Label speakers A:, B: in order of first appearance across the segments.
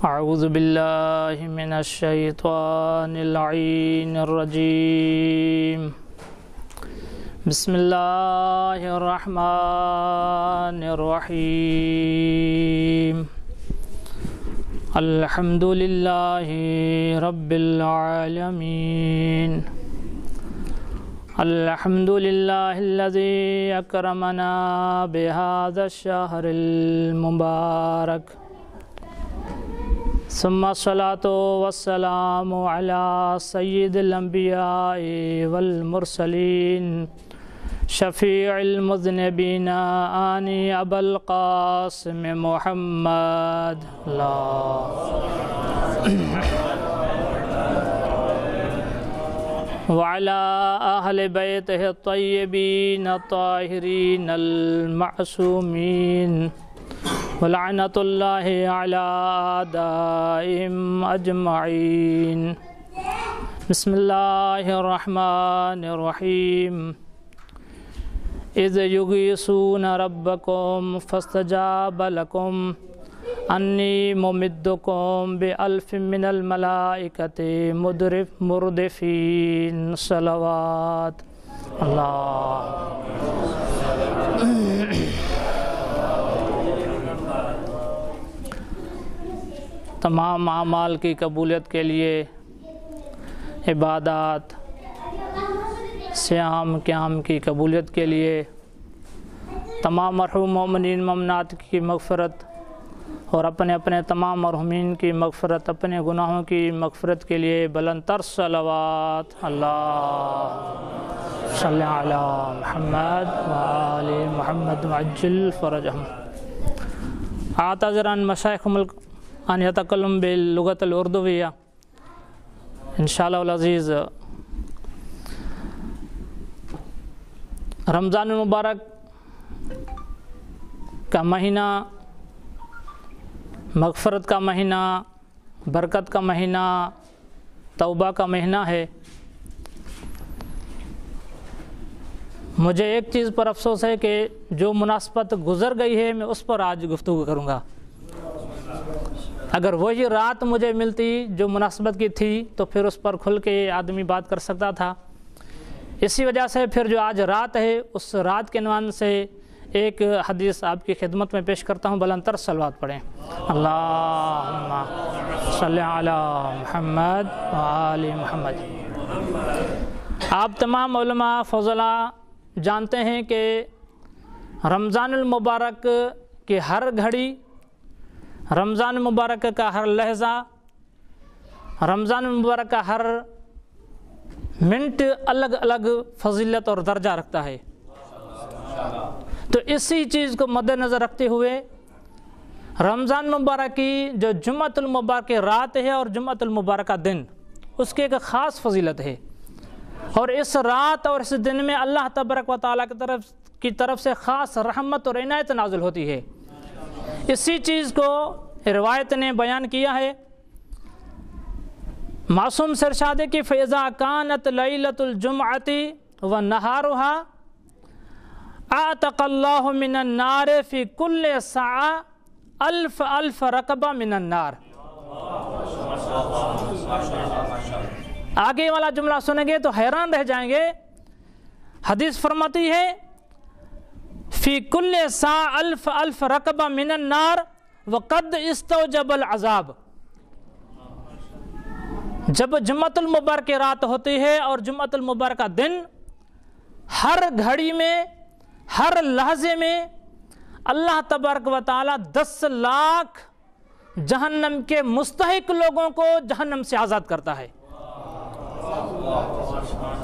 A: اعوذ باللہ من الشیطان اللعین الرجیم بسم اللہ الرحمن الرحیم الحمد للہ رب العالمین الحمد للہ الذی اکرمنا بهذا الشہر المبارک ثم الصلاة والسلام على سید الانبیاء والمرسلین شفیع المذنبین آنی ابا القاسم محمد وعلى أهل بيته الطيبين الطاهرين المعصومين ولعنة الله على أعدائهم أجمعين بسم الله الرحمن الرحيم إذ يغيثون ربكم فاستجاب لكم انی ممدکم بألف من الملائکۃ مردفین صلوات اللہ۔ تمام اعمال کی قبولیت کے لیے عبادات، صیام قیام کی قبولیت کے لیے، تمام مرحوم مومنین مومنات کی مغفرت اور اپنے اپنے تمام مرحومین کی مغفرت، اپنے گناہوں کی مغفرت کے لیے بلند تر صلوات اللہ صلی علی محمد وآل محمد وعجل فرجہم۔ اعتذر عن مشائخ ملک ان يتكلم باللغة الأردوية انشاءاللہ العزیز۔ رمضان المبارک کا مہینہ مغفرت کا مہینہ، برکت کا مہینہ، توبہ کا مہینہ ہے۔ مجھے ایک چیز پر افسوس ہے کہ جو مناسبت گزر گئی ہے میں اس پر آج گفتگو کروں گا۔ اگر وہی رات مجھے ملتی جو مناسبت کی تھی تو پھر اس پر کھل کے آدمی بات کر سکتا تھا۔ اسی وجہ سے پھر جو آج رات ہے اس رات کے عنوان سے ایک حدیث آپ کی خدمت میں پیش کرتا ہوں، بلند تر صلوات پڑھیں۔ اللہم صلی علی محمد وآل محمد۔ آپ تمام علماء فضلاء جانتے ہیں کہ رمضان المبارک کی ہر گھڑی، رمضان المبارک کا ہر لحظہ، رمضان المبارک کا ہر منٹ الگ الگ فضیلت اور درجہ رکھتا ہے۔ تو اسی چیز کو مد نظر رکھتے ہوئے رمضان مبارک کی جو جمعۃ المبارک رات ہے اور جمعۃ المبارک کا دن، اس کی ایک خاص فضیلت ہے، اور اس رات اور اس دن میں اللہ تبارک و تعالیٰ کی طرف سے خاص رحمت اور عنایت نازل ہوتی ہے۔ اسی چیز کو روایت نے بیان کیا ہے۔ معصوم سے ارشاد ہے کہ فَإِذَا كَانَتْ لَيْلَةُ الْجُمْعَةِ وَنَهَارُهَا اعتق اللہ من النار فی کل ساعہ الف الف رقبہ من النار۔ آگے والا جملہ سنیں گے تو حیران رہ جائیں گے۔ حدیث فرماتی ہے فی کل ساعہ الف الف رقبہ من النار وقد استوجب العذاب۔ جب جمعۃ المبارک رات ہوتی ہے اور جمعۃ المبارک کا دن، ہر گھڑی میں، ہر لحظے میں اللہ تبارک و تعالیٰ 10 لاکھ جہنم کے مستحق لوگوں کو جہنم سے آزاد کرتا ہے۔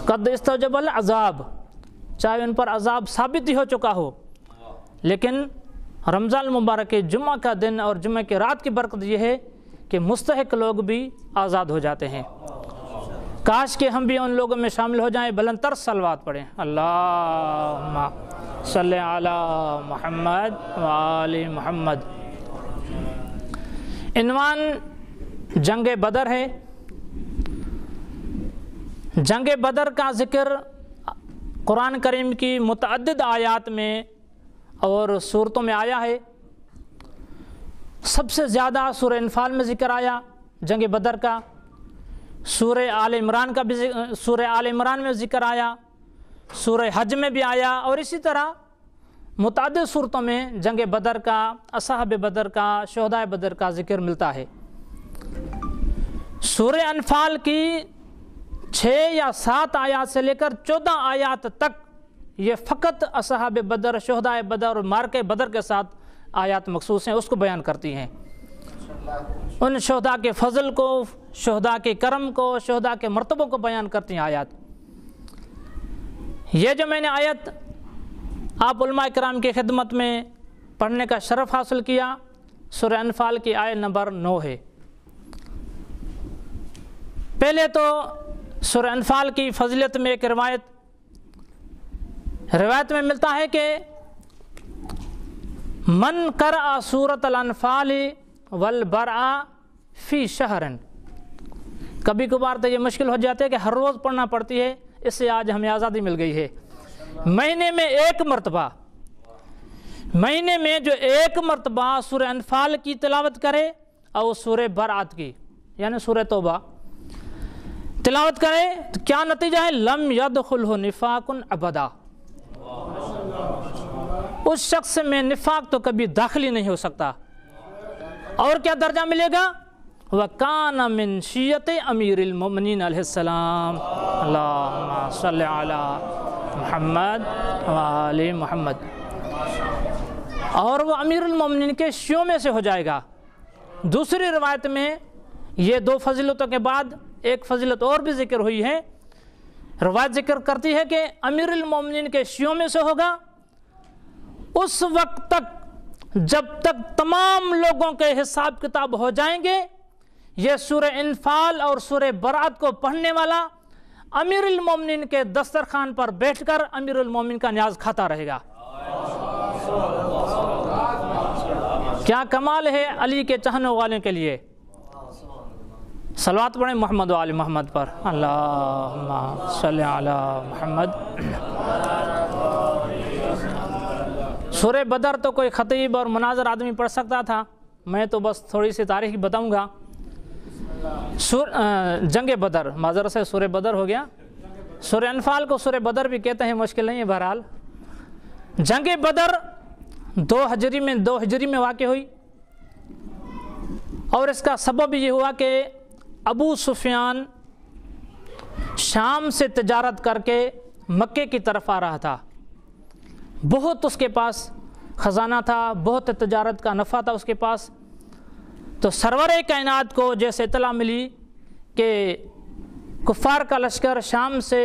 A: قد استوجب العذاب، چاہے ان پر عذاب ثابت ہی ہو چکا ہو، لیکن رمضان المبارک کے جمعہ کا دن اور جمعہ کی رات کی برکت یہ ہے کہ مستحق لوگ بھی آزاد ہو جاتے ہیں۔ کاش کہ ہم بھی ان لوگوں میں شامل ہو جائیں۔ بلند تر صلوات پڑھیں۔ اللہم صلی علی محمد وآل محمد۔ عنوان جنگ بدر ہے۔ جنگ بدر کا ذکر قرآن کریم کی متعدد آیات میں اور صورتوں میں آیا ہے۔ سب سے زیادہ سورہ انفال میں ذکر آیا جنگ بدر کا، سورہ آل عمران کا بھی سورہ آل عمران میں ذکر آیا، سورہ حج میں بھی آیا، اور اسی طرح متعدد صورتوں میں جنگ بدر کا، اصحاب بدر کا، شہداء بدر کا ذکر ملتا ہے۔ سورہ انفال کی 6 یا 7 آیات سے لے کر 14 آیات تک یہ فقط اصحاب بدر، شہداء بدر اور معرکہ بدر کے ساتھ آیات مخصوص ہیں، اس کو بیان کرتی ہیں، ان شہداء کے فضل کو، شہداء کے کرم کو، شہداء کے مرتبوں کو بیان کرتی ہیں آیات۔ یہ جو میں نے آیت آپ علماء کرام کی خدمت میں پڑھنے کا شرف حاصل کیا، سورہ انفال کی آیت نمبر 9 ہے۔ پہلے تو سورہ انفال کی فضیلت میں ایک روایت میں ملتا ہے کہ من قرأ سورۃ الانفال والبرأ فی شہر، کبھی کبھار تو یہ مشکل ہو جاتے ہے کہ ہر روز پڑھنا پڑتی ہے، اس سے آج ہمیں آزادی مل گئی ہے۔ مہینے میں ایک مرتبہ، مہینے میں جو ایک مرتبہ سورہ انفال کی تلاوت کرے اور سورہ برأت کی یعنی سورہ توبہ تلاوت کرے تو کیا نتیجہ ہے؟ لم یدخلہ نفاق ابدا، اس شخص میں نفاق تو کبھی داخل ہی نہیں ہو سکتا۔ اور کیا درجہ ملے گا؟ وَكَانَ مِن شِيَّةِ امیر المؤمنین علیہ السلام، اللہم صلی علی محمد وآل محمد، اور وہ امیر المؤمنین کے شیعوں میں سے ہو جائے گا۔ دوسری روایت میں یہ 2 فضیلتوں کے بعد ایک فضیلت اور بھی ذکر ہوئی ہے، روایت ذکر کرتی ہے کہ امیر المؤمنین کے شیعوں میں سے ہوگا اس وقت تک جب تک تمام لوگوں کے حساب کتاب ہو جائیں گے، یہ سورہ انفال اور سورہ برأت کو پڑھنے والا امیر المومنین کے دسترخوان پر بیٹھ کر امیر المومنین کا نیاز کھاتا رہے گا۔ کیا کمال ہے علی کے چاہنے والوں کے لیے۔ صلوات پڑھیں محمد و آل محمد پر، اللہم صلی علی محمد۔ سورہ بدر تو کوئی خطیب اور مناظر آدمی پڑھ سکتا تھا، میں تو بس تھوڑی سی تاریخ بتاؤں گا۔ جنگ بدر، معذرت سے سورہ بدر ہو گیا، سورہ انفال کو سورہ بدر بھی کہتے ہیں، مشکل نہیں ہے بہرحال۔ جنگ بدر 2 ہجری میں واقع ہوئی، اور اس کا سبب یہ ہوا کہ ابو سفیان شام سے تجارت کر کے مکے کی طرف آ رہا تھا، بہت اس کے پاس خزانہ تھا، بہت تجارت کا نفع تھا اس کے پاس۔ تو سرور کائنات کو جیسے اطلاع ملی کہ کفار کا لشکر شام سے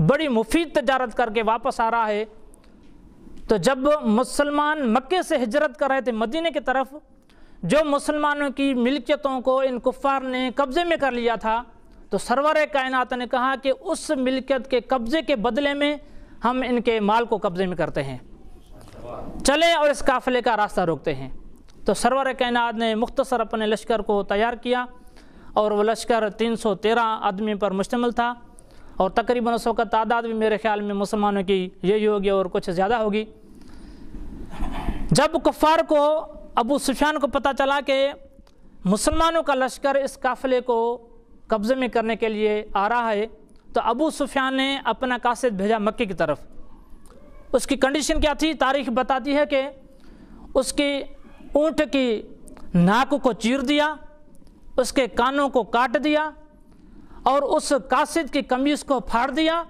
A: بڑی مفید تجارت کر کے واپس آ رہا ہے، تو جب مسلمان مکے سے ہجرت کر رہے تھے مدینے کی طرف، جو مسلمانوں کی ملکیتوں کو ان کفار نے قبضے میں کر لیا تھا، تو سرور کائنات نے کہا کہ اس ملکیت کے قبضے کے بدلے میں ہم ان کے مال کو قبضے میں کرتے ہیں، چلیں اور اس قافلے کا راستہ روکتے ہیں۔ تو سرور کائنات نے مختصر اپنے لشکر کو تیار کیا، اور وہ لشکر 313 آدمی پر مشتمل تھا، اور تقریباً اس وقت تعداد بھی میرے خیال میں مسلمانوں کی یہی ہوگی اور کچھ زیادہ ہوگی۔ جب کفار کو، ابو سفیان کو پتہ چلا کہ مسلمانوں کا لشکر اس قافلے کو قبضے میں کرنے کے لیے آ رہا ہے، تو ابو سفیان نے اپنا قاصد بھیجا مکے کی طرف۔ اس کی کنڈیشن کیا تھی؟ تاریخ بتاتی ہے کہ اس کی اونٹ کی ناک کو چیر دیا، اس کے کانوں کو کاٹ دیا، اور اس قاصد کی قمیص کو پھاڑ دیا،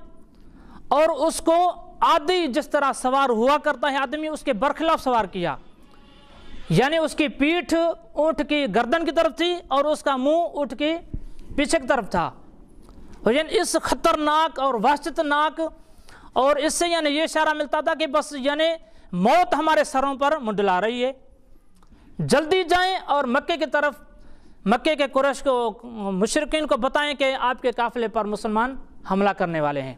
A: اور اس کو عادی جس طرح سوار ہوا کرتا ہے آدمی، اس کے برخلاف سوار کیا، یعنی اس کی پیٹھ اونٹ کی گردن کی طرف تھی اور اس کا منہ اونٹ کی پیچھے کی طرف تھا۔ یعنی اس خطرناک اور وحشتناک، اور اس سے یعنی یہ اشارہ ملتا تھا کہ بس یعنی موت ہمارے سروں پر منڈلا رہی ہے، جلدی جائیں اور مکے کی طرف، مکے کے قریش کو، مشرکین کو بتائیں کہ آپ کے قافلے پر مسلمان حملہ کرنے والے ہیں۔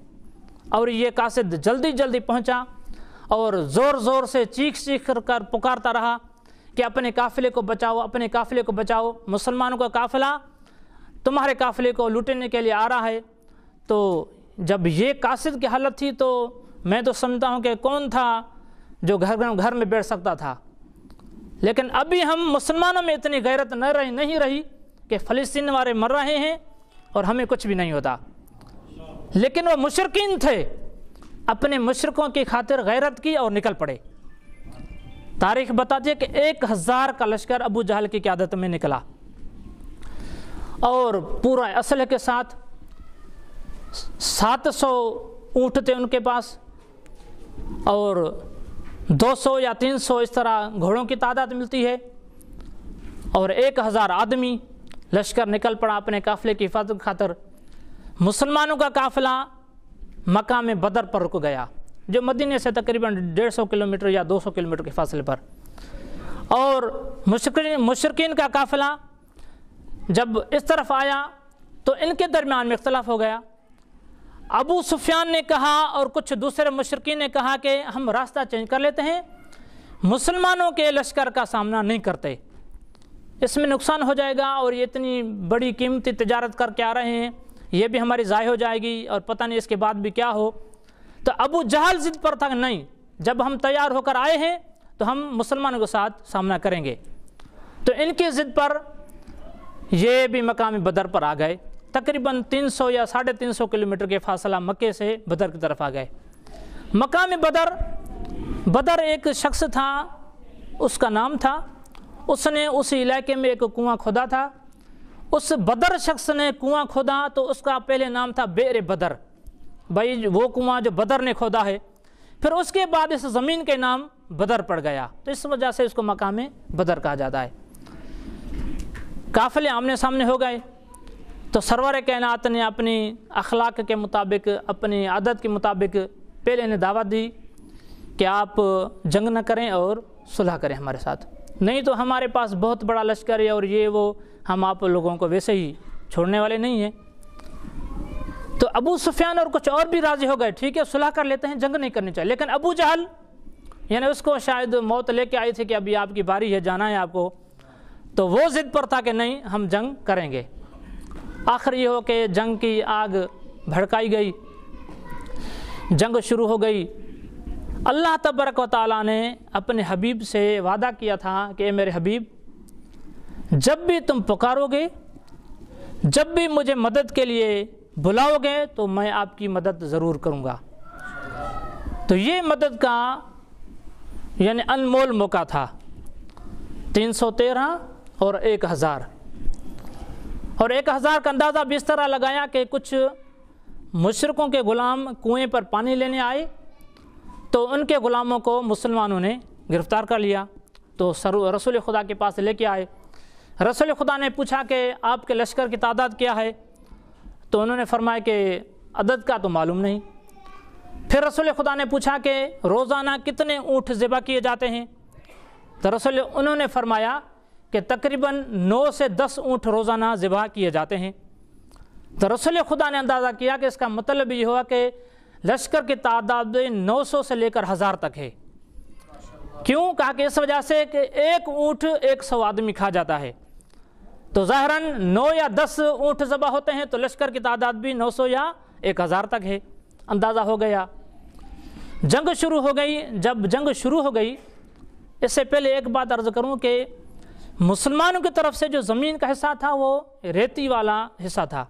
A: اور یہ قاصد جلدی جلدی پہنچا اور زور زور سے چیخ کر پکارتا رہا کہ اپنے قافلے کو بچاؤ، اپنے قافلے کو بچاؤ، مسلمانوں کا قافلہ تمہارے قافلے کو لوٹنے کے لیے آ رہا ہے۔ تو جب یہ قاصد کی حالت تھی تو میں تو سمجھتا ہوں کہ کون تھا جو گھر میں بیٹھ سکتا تھا۔ لیکن ابھی ہم مسلمانوں میں اتنی غیرت نہیں رہی کہ فلسطین والے مر رہے ہیں اور ہمیں کچھ بھی نہیں ہوتا، لیکن وہ مشرکین تھے، اپنے مشرکوں کی خاطر غیرت کی اور نکل پڑے۔ تاریخ بتاتی ہے کہ 1000 کا لشکر ابو جہل کی قیادت میں نکلا، اور پورا اسلحے کے ساتھ 700 اونٹ تھے ان کے پاس، اور 200 یا 300 اس طرح گھوڑوں کی تعداد ملتی ہے، اور 1000 آدمی لشکر نکل پڑا اپنے قافلے کی حفاظت کی خاطر۔ مسلمانوں کا قافلہ مقام بدر پر رک گیا، جو مدینے سے تقریباً 150 کلومیٹر یا 200 کلومیٹر کے فاصلے پر، اور مشرکین کا قافلہ جب اس طرف آیا تو ان کے درمیان میں اختلاف ہو گیا۔ ابو سفیان نے کہا اور کچھ دوسرے مشرکین نے کہا کہ ہم راستہ چینج کر لیتے ہیں، مسلمانوں کے لشکر کا سامنا نہیں کرتے، اس میں نقصان ہو جائے گا، اور یہ اتنی بڑی قیمتی تجارت کر کے آ رہے ہیں، یہ بھی ہماری ضائع ہو جائے گی، اور پتہ نہیں اس کے بعد بھی کیا ہو۔ تو ابو جہل ضد پر تھا کہ نہیں، جب ہم تیار ہو کر آئے ہیں تو ہم مسلمانوں کے ساتھ سامنا کریں گے۔ تو ان کی ضد پر یہ بھی مقام بدر پر آ گئے، تقریباً 300 یا 350 کلومیٹر کے فاصلہ مکے سے بدر کی طرف آ گئے۔ مقام بدر ایک شخص تھا، اس کا نام تھا، اس نے اس علاقے میں ایک کنواں کھودا تھا، اس بدر شخص نے کنواں کھودا تو اس کا پہلے نام تھا بئر بدر، بھائی وہ کنواں جو بدر نے کھودا ہے، پھر اس کے بعد اس زمین کے نام بدر پڑ گیا، تو اس وجہ سے اس کو مقام بدر کہا جاتا ہے۔ قافلے آمنے سامنے ہو گئے تو سرور کائنات نے اپنی اخلاق کے مطابق، اپنی عادت کے مطابق پہلے نے دعوت دی کہ آپ جنگ نہ کریں اور صلح کریں ہمارے ساتھ، نہیں تو ہمارے پاس بہت بڑا لشکر ہے اور یہ وہ، ہم آپ لوگوں کو ویسے ہی چھوڑنے والے نہیں ہیں۔ تو ابو سفیان اور کچھ اور بھی راضی ہو گئے، ٹھیک ہے صلح کر لیتے ہیں، جنگ نہیں کرنی چاہیے، لیکن ابو جہل یعنی اس کو شاید موت لے کے آئی تھی کہ ابھی آپ کی باری ہے، جانا ہے آپ کو، تو وہ ضد پر تھا کہ نہیں ہم جنگ کریں گے۔ آخر یہ ہو کہ جنگ کی آگ بھڑکائی گئی، جنگ شروع ہو گئی۔ اللہ تبارک و تعالیٰ نے اپنے حبیب سے وعدہ کیا تھا کہ اے میرے حبیب، جب بھی تم پکارو گے، جب بھی مجھے مدد کے لیے بلاؤ گے تو میں آپ کی مدد ضرور کروں گا۔ تو یہ مدد کا یعنی انمول موقع تھا، 313 اور 1000، اور 1000 کا اندازہ بھی اس طرح لگایا کہ کچھ مشرکوں کے غلام کنویں پر پانی لینے آئے تو ان کے غلاموں کو مسلمانوں نے گرفتار کر لیا، تو رسول خدا کے پاس لے کے آئے۔ رسول خدا نے پوچھا کہ آپ کے لشکر کی تعداد کیا ہے، تو انہوں نے فرمایا کہ عدد کا تو معلوم نہیں۔ پھر رسول خدا نے پوچھا کہ روزانہ کتنے اونٹ ذبح کیے جاتے ہیں، تو انہوں نے فرمایا کہ تقریباً 9 سے 10 اونٹ روزانہ ذبح کیے جاتے ہیں۔ تو رسول خدا نے اندازہ کیا کہ اس کا مطلب یہ ہوا کہ لشکر کی تعداد 900 سے لے کر 1000 تک ہے۔ کیوں؟ کہا کہ اس وجہ سے کہ ایک اونٹ 100 آدمی کھا جاتا ہے، تو ظاہراً 9 یا 10 اونٹ ذبح ہوتے ہیں تو لشکر کی تعداد بھی 900 یا 1000 تک ہے، اندازہ ہو گیا۔ جنگ شروع ہو گئی۔ جب جنگ شروع ہو گئی، اس سے پہلے ایک بات عرض کروں کہ مسلمانوں کی طرف سے جو زمین کا حصہ تھا وہ ریتی والا حصہ تھا،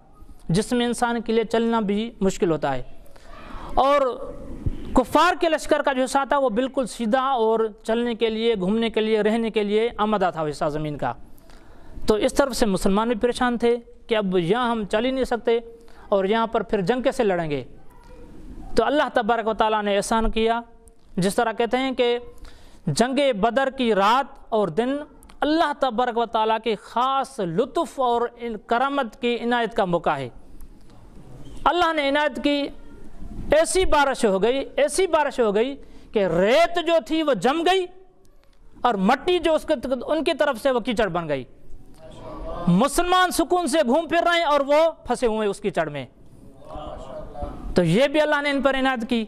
A: جس میں انسان کے لیے چلنا بھی مشکل ہوتا ہے، اور کفار کے لشکر کا جو حصہ تھا وہ بالکل سیدھا اور چلنے کے لیے، گھومنے کے لیے، رہنے کے لیے آمادہ تھا وہ حصہ زمین کا۔ تو اس طرف سے مسلمان بھی پریشان تھے کہ اب یہاں ہم چل ہی نہیں سکتے اور یہاں پر پھر جنگ کیسے لڑیں گے۔ تو اللہ تبارک و تعالیٰ نے احسان کیا، جس طرح کہتے ہیں کہ جنگ بدر کی رات اور دن اللہ تبارک و تعالیٰ کی خاص لطف اور کرامت کی عنایت کا موقع ہے۔ اللہ نے عنایت کی، ایسی بارش ہو گئی کہ ریت جو تھی وہ جم گئی اور مٹی جو ان کی طرف سے وہ کیچڑ بن گئی۔ مسلمان سکون سے گھوم پھر رہے ہیں اور وہ پھنسے ہوئے اس کیچڑ میں۔ تو یہ بھی اللہ نے ان پر عنایت کی۔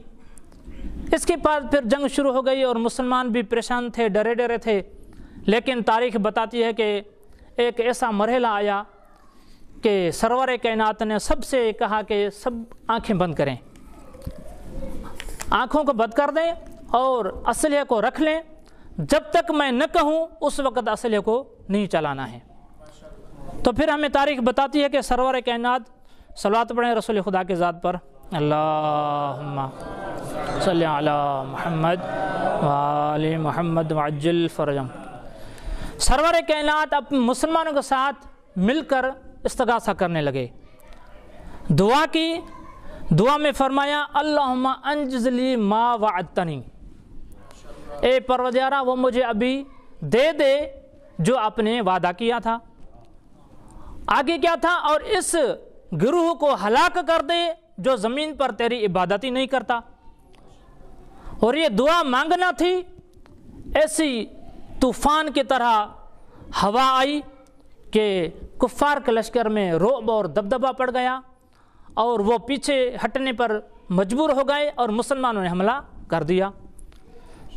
A: اس کے بعد پھر جنگ شروع ہو گئی اور مسلمان بھی پریشان تھے، ڈرے تھے، لیکن تاریخ بتاتی ہے کہ ایک ایسا مرحلہ آیا کہ سرور کائنات نے سب سے کہا کہ سب آنکھیں بند کریں، آنکھوں کو بند کر دیں اور اسلحے کو رکھ لیں جب تک میں نہ کہوں اس وقت اسلحے کو نہیں چلانا ہے۔ تو پھر ہمیں تاریخ بتاتی ہے کہ سرور کائنات، صلوات پڑھیں رسول خدا کے ذات پر، اللہم صلی علی محمد وآل محمد وعجل فرجہم، سرور کائنات اپنے مسلمانوں کے ساتھ مل کر استغاثہ کرنے لگے، دعا کی۔ دعا میں فرمایا اللہم انجز لی ما وعدتنی، اے پروردگارا وہ مجھے ابھی دے دے جو آپ نے وعدہ کیا تھا۔ آگے کیا تھا؟ اور اس گروہ کو ہلاک کر دے جو زمین پر تیری عبادت ہی نہیں کرتا۔ اور یہ دعا مانگنا تھی، ایسی طوفان کی طرح ہوا آئی کہ کفار کے لشکر میں رعب اور دبدبہ پڑ گیا، اور وہ پیچھے ہٹنے پر مجبور ہو گئے اور مسلمانوں نے حملہ کر دیا۔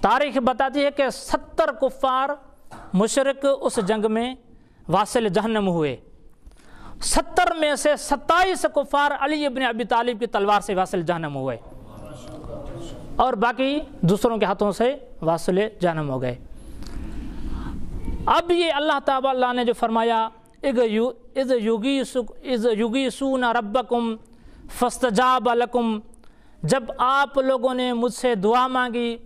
A: تاریخ بتاتی ہے کہ 70 کفار مشرک اس جنگ میں واصل جہنم ہوئے۔ 70 میں سے 27 کفار علی ابن ابی طالب کی تلوار سے واصل جہنم ہوئے، اور باقی دوسروں کے ہاتھوں سے واصل جہنم ہو گئے۔ اب یہ اللہ تعالیٰ نے جو فرمایا اذ یغیثون ربکم فاستجاب لکم، جب آپ لوگوں نے مجھ سے دعا مانگی،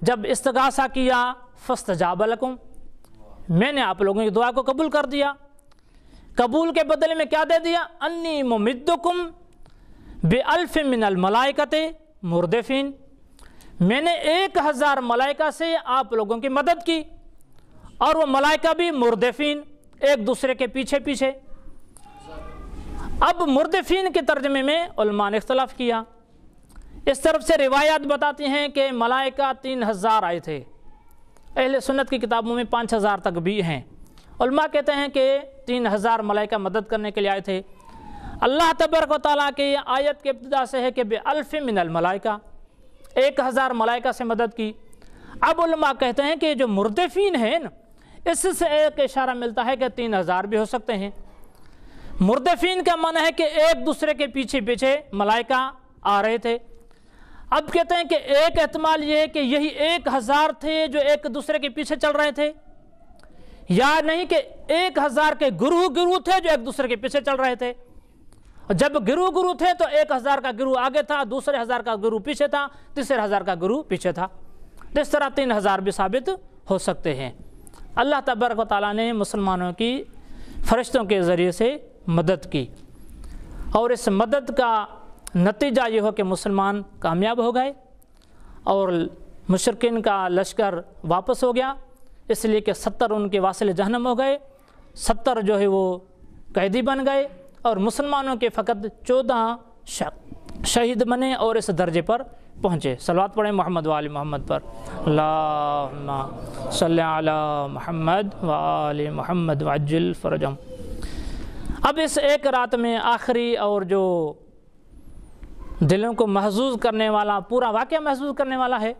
A: جب استغاثہ کیا، فاستجاب لکم، میں نے آپ لوگوں کی دعا کو قبول کر دیا۔ قبول کے بدلے میں کیا دے دیا؟ انی ممدکم بألف من الملائکۃ مردفین، میں نے 1000 ملائکہ سے آپ لوگوں کی مدد کی، اور وہ ملائکہ بھی مردفین، ایک دوسرے کے پیچھے پیچھے۔ اب مردفین کے ترجمے میں علماء نے اختلاف کیا۔ اس طرف سے روایات بتاتی ہیں کہ ملائکہ 3000 آئے تھے، اہل سنت کی کتابوں میں 5000 تک بھی ہیں۔ علماء کہتے ہیں کہ 3000 ملائکہ مدد کرنے کے لیے آئے تھے۔ اللہ تبارک و تعالیٰ کی آیت کے ابتدا سے ہے کہ بألف من الملائکہ، 1000 ملائکہ سے مدد کی۔ اب علماء کہتے ہیں کہ جو مردفین ہیں نا، اس سے ایک اشارہ ملتا ہے کہ 3000 بھی ہو سکتے ہیں۔ مردفین کا معنی ہے کہ ایک دوسرے کے پیچھے پیچھے ملائکہ آ رہے تھے۔ اب کہتے ہیں کہ ایک احتمال یہ ہے کہ یہی 1000 تھے جو ایک دوسرے کے پیچھے چل رہے تھے، یا نہیں کہ 1000 کے گروہ تھے جو ایک دوسرے کے پیچھے چل رہے تھے۔ جب گروہ تھے تو 1000 کا گروہ آگے تھا، دوسرے 1000 کا گروہ پیچھے تھا، تیسرے 1000 کا گروہ پیچھے تھا۔ اس طرح 3000 بھی ثابت ہو سکتے ہیں۔ اللہ تبارک و تعالیٰ نے مسلمانوں کی فرشتوں کے ذریعے سے مدد کی، اور اس مدد کا نتیجہ یہ ہو کہ مسلمان کامیاب ہو گئے اور مشرکین کا لشکر واپس ہو گیا، اس لیے کہ 70 ان کے واصل جہنم ہو گئے، 70 جو ہے وہ قیدی بن گئے، اور مسلمانوں کے فقط 14 شہید بنے اور اس درجے پر پہنچے۔ صلوات پڑھیں محمد وآل محمد پر، اللہم صلی علی محمد وآل محمد وعجل فرجہم۔ اب اس ایک رات میں آخری اور جو دلوں کو محظوظ کرنے والا پورا واقعہ محظوظ کرنے والا ہے،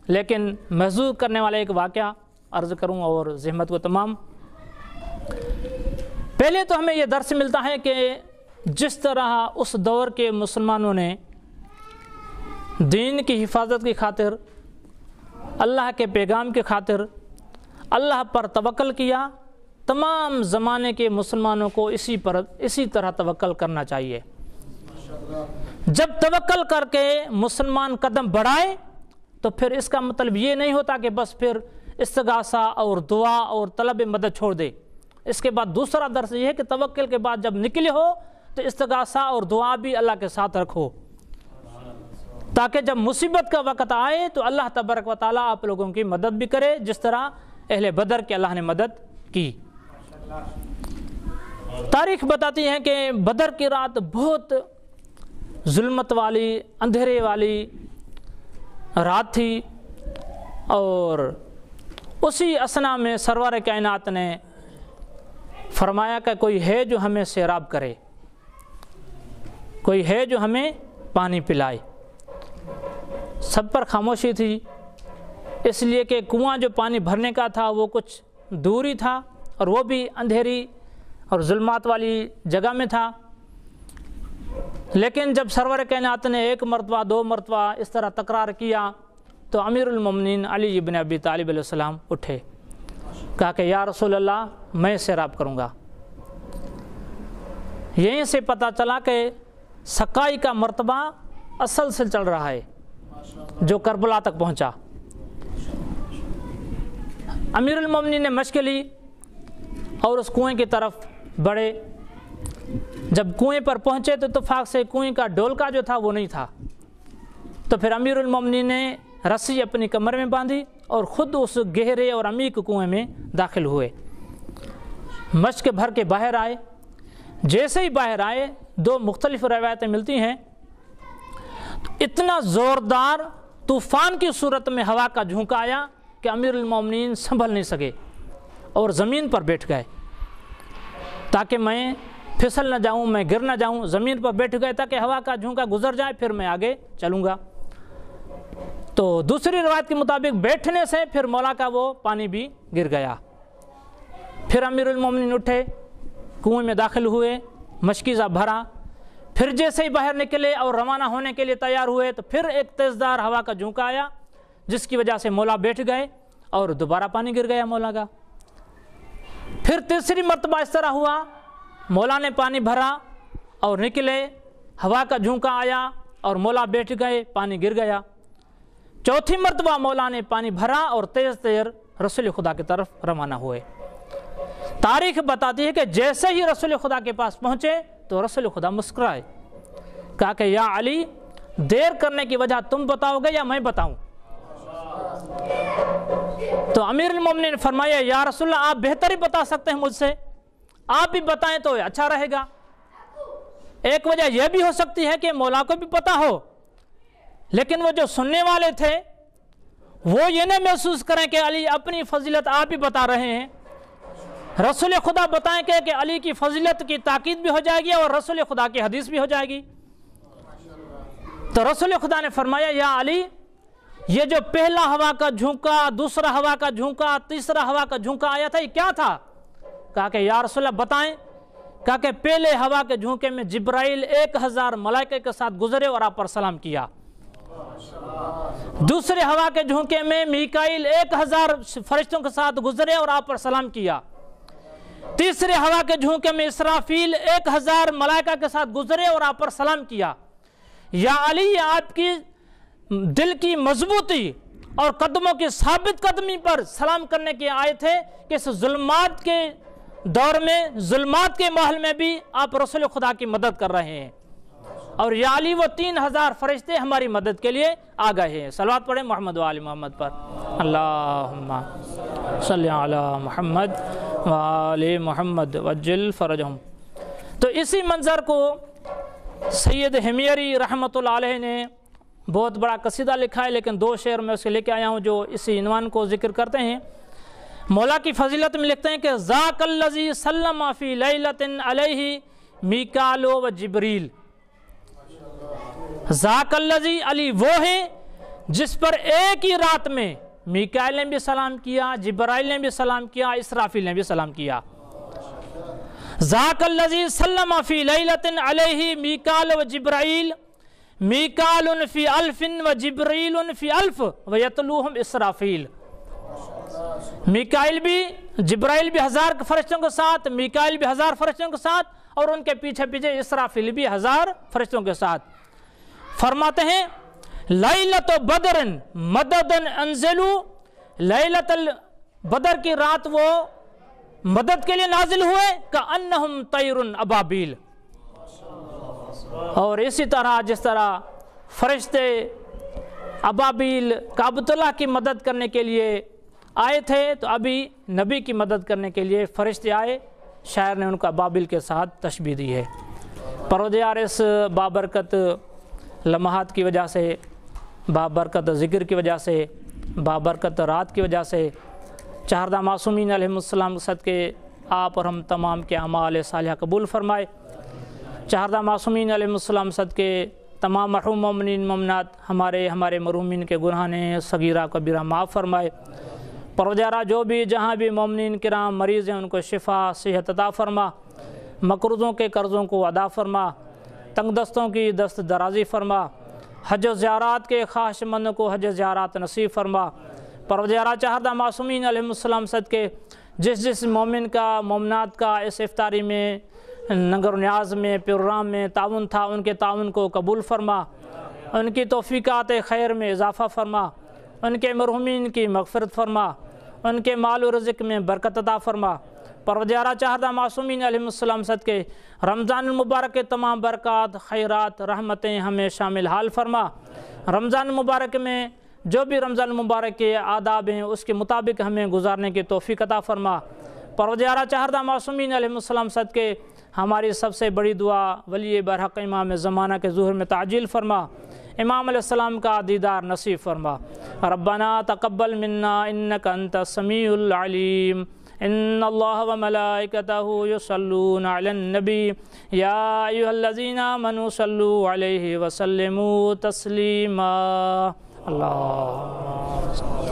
A: لیکن محظوظ کرنے والا ایک واقعہ عرض کروں اور زحمت کو تمام۔ پہلے تو ہمیں یہ درس ملتا ہے کہ جس طرح اس دور کے مسلمانوں نے دین کی حفاظت کی خاطر، اللہ کے پیغام کی خاطر اللہ پر توکل کیا، تمام زمانے کے مسلمانوں کو اسی طرح توکل کرنا چاہیے۔ جب توکل کر کے مسلمان قدم بڑھائے تو پھر اس کا مطلب یہ نہیں ہوتا کہ بس پھر استغاثہ اور دعا اور طلب مدد چھوڑ دے۔ اس کے بعد دوسرا درس یہ ہے کہ توکل کے بعد جب نکلے ہو تو استغاثہ اور دعا بھی اللہ کے ساتھ رکھو، تاکہ جب مصیبت کا وقت آئے تو اللہ تبارک و تعالیٰ آپ لوگوں کی مدد بھی کرے، جس طرح اہل بدر کی اللہ نے مدد کی۔ تاریخ بتاتی ہے کہ بدر کی رات بہت ظلمت والی، اندھیرے والی رات تھی، اور اسی اسنا میں سرور کائنات نے فرمایا کہ کوئی ہے جو ہمیں سیراب کرے، کوئی ہے جو ہمیں پانی پلائے۔ سب پر خاموشی تھی، اس لیے کہ کنواں جو پانی بھرنے کا تھا وہ کچھ دوری تھا، اور وہ بھی اندھیری اور ظلمات والی جگہ میں تھا۔ لیکن جب سرور کائنات نے 1 مرتبہ 2 مرتبہ اس طرح تکرار کیا تو امیر المومنین علی ابن ابی طالب علیہ السلام اٹھے، کہا کہ یا رسول اللہ میں سیراب کروں گا۔ یہیں سے پتہ چلا کہ سقائی کا مرتبہ اصل سے چل رہا ہے جو کربلا تک پہنچا۔ امیر المومنین نے مشق لی اور اس کنویں کی طرف بڑھے۔ جب کنویں پر پہنچے تو اتفاق سے کنویں کا ڈولکا جو تھا وہ نہیں تھا، تو پھر امیر المومنین نے رسی اپنی کمر میں باندھی اور خود اس گہرے اور عمیق کنویں میں داخل ہوئے، مشق بھر کے باہر آئے۔ جیسے ہی باہر آئے، دو مختلف روایتیں ملتی ہیں، اتنا زوردار طوفان کی صورت میں ہوا کا جھونکا آیا کہ امیر المومنین سنبھل نہیں سکے اور زمین پر بیٹھ گئے تاکہ میں پھسل نہ جاؤں، میں گر نہ جاؤں۔ زمین پر بیٹھ گئے تاکہ ہوا کا جھونکا گزر جائے، پھر میں آگے چلوں گا۔ تو دوسری روایت کے مطابق بیٹھنے سے پھر مولا کا وہ پانی بھی گر گیا۔ پھر امیر المومنین اٹھے، کنویں میں داخل ہوئے، مشکیزہ بھرا، پھر جیسے ہی باہر نکلے اور روانہ ہونے کے لیے تیار ہوئے تو پھر ایک تیزدار ہوا کا جھونکا آیا جس کی وجہ سے مولا بیٹھ گئے اور دوبارہ پانی گر گیا مولا کا۔ پھر تیسری مرتبہ اس طرح ہوا، مولا نے پانی بھرا اور نکلے، ہوا کا جھونکا آیا اور مولا بیٹھ گئے، پانی گر گیا۔ چوتھی مرتبہ مولا نے پانی بھرا اور تیز تیز رسول خدا کی طرف روانہ ہوئے۔ تاریخ بتاتی ہے کہ جیسے ہی رسول خدا کے پاس پہنچے تو رسول خدا مسکرائے، کہا کہ یا علی دیر کرنے کی وجہ تم بتاؤ گے یا میں بتاؤں؟ تو امیر المومنین نے فرمایا یا رسول اللہ آپ بہتر ہی بتا سکتے ہیں مجھ سے، آپ بھی بتائیں تو اچھا رہے گا۔ ایک وجہ یہ بھی ہو سکتی ہے کہ مولا کو بھی پتا ہو، لیکن وہ جو سننے والے تھے وہ یہ نہ محسوس کریں کہ علی اپنی فضیلت آپ ہی بتا رہے ہیں، رسول خدا بتائیں کہ علی کی فضیلت کی تاکید بھی ہو جائے گی اور رسول خدا کی حدیث بھی ہو جائے گی۔ تو رسول خدا نے فرمایا یا علی یہ جو پہلا ہوا کا جھونکا، دوسرا ہوا کا جھونکا، تیسرا ہوا کا جھونکا آیا تھا یہ کیا تھا؟ کہا کہ یا رسول اللہ بتائیں۔ کہا کہ پہلے ہوا کے جھونکے میں جبرائیل 1000 ملائکہ کے ساتھ گزرے اور آپ پر سلام کیا۔ دوسرے ہوا کے جھونکے میں میکائیل 1000 فرشتوں کے ساتھ گزرے اور آپ پر سلام کیا۔ تیسرے ہوا کے جھونکے میں اسرافیل 1000 ملائکہ کے ساتھ گزرے اور آپ پر سلام کیا۔ یا علی یہ آپ کی دل کی مضبوطی اور قدموں کی ثابت قدمی پر سلام کرنے کے آئے تھے کہ اس ظلمات کے دور میں، ظلمات کے محل میں بھی آپ رسول خدا کی مدد کر رہے ہیں، اور یا علی وہ 3000 فرشتے ہماری مدد کے لیے آ گئے ہیں۔ صلوات پڑھیں محمد و آل محمد پر، اللہم صلی علی محمد و آل محمد وجل فرجہم۔ تو اسی منظر کو سید حمیری رحمۃ اللہ علیہ نے بہت بڑا قصیدہ لکھا ہے، لیکن 2 شعر میں اسے لے کے آیا ہوں جو اسی عنوان کو ذکر کرتے ہیں۔ مولا کی فضیلت میں لکھتے ہیں کہ ذاک الذی سلم فی لیلۃ علیہ میکال و جبریل۔ ذاک الذی علی وہ ہے جس پر ایک ہی رات میں میکائیل نے بھی سلام کیا، جبرائیل نے بھی سلام کیا، اسرافیل نے بھی سلام کیا۔ ذاک الذی سلم فی لیلۃ علیہ میکال و جبرائیل، میکال فی الف و جبریل فی الف ویتلوہم اسرافیل۔ میکائیل بھی، جبرائیل بھی 1000 فرشتوں کے ساتھ، میکائیل بھی 1000 فرشتوں کے ساتھ، اور ان کے پیچھے پیچھے اسرافیل بھی 1000 فرشتوں کے ساتھ۔ فرماتے ہیں لیلۃ بدر مدد انزلو، لیلۃ بدر کی رات وہ مدد کے لیے نازل ہوئے کأنہم طیر ابابیل۔ اور اسی طرح جس طرح فرشتے ابابیل کعبۃ اللہ کی مدد کرنے کے لیے آئے تھے، تو ابھی نبی کی مدد کرنے کے لیے فرشتے آئے۔ شاعر نے ان کو ابابیل کے ساتھ تشبیہ دی ہے۔ پروردگار اس بابرکت لمحات کی وجہ سے، بابرکت ذکر کی وجہ سے، بابرکت رات کی وجہ سے 4 معصومین علیہ السلام صدقے آپ اور ہم تمام کے اعمال صالحہ قبول فرمائے۔ 4 معصومین علیہ السلام صدقے تمام مرحوم مومنین مومنات ہمارے مرحومین کے گناہ صغیرہ کبیرہ معاف فرمائے۔ پروردگار جو بھی جہاں بھی مومنین کرام مریض ہیں ان کو شفا صحت عطا فرما، مقروضوں کے قرضوں کو ادا فرما، تنگ دستوں کی دست درازی فرما، حج و زیارات کے خواہش مند کو حج زیارات نصیب فرما۔ پروردگارہ چہردہ معصومین علیہ السلام صدقے جس مومن کا مومنات کا اس افطاری میں ننگر و نیاز میں پروگرام میں تعاون تھا، ان کے تعاون کو قبول فرما، ان کی توفیقات خیر میں اضافہ فرما، ان کے مرحومین کی مغفرت فرما، ان کے مال و رزق میں برکت عطا فرما۔ پروردگارہ چہردہ معصومین علیہ السلام صدقے رمضان المبارک کے تمام برکات خیرات رحمتیں ہمیں شامل حال فرما۔ رمضان المبارک میں جو بھی رمضان المبارک کے آداب ہیں اس کے مطابق ہمیں گزارنے کی توفیق عطا فرما۔ پروردگارہ چہردہ معصومین علیہ السلام صدقے ہماری سب سے بڑی دعا ولی برحق امام زمانہ کے ظہور میں تعجیل فرما، امام علیہ السلام کا دیدار نصیب فرما۔ ربنا تقبل منا انک انت السمیع العلیم، ان اللہ وملائکتہ یصلون علی النبی یا ایھا الذین آمنوا صلوا علیہ وسلموا تسلیما۔ اللہ